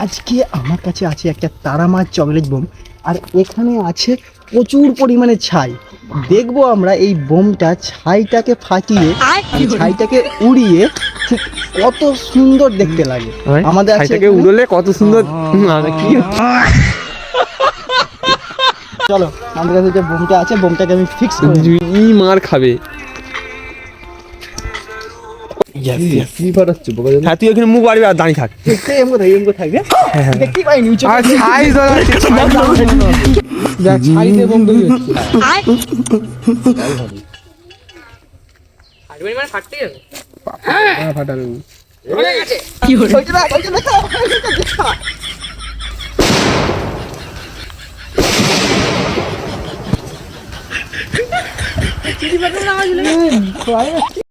আজকে আমার কাছে আছে একটা তারা মাছ চকলেট বোম, আর এখানে আছে প্রচুর পরিমাণে ছাই। দেখবো আমরা এই বোমটা ছাইটাকে ফাটিয়ে ছাইটাকে উড়িয়ে ঠিক কত সুন্দর দেখতে লাগে। আমাদের ছাইটাকে উড়লে কত সুন্দর কি চলো আমাদের কাছে যে বোমটা আছে বোমটাকে আমি ফিক্স করে ই মার খাবে। হ্যাঁ তুই এখানে মুখ বাড়বি আর দাঁড়িয়ে থাক। থাকবে দেখতেই পাইনি চিঠি পাঠানো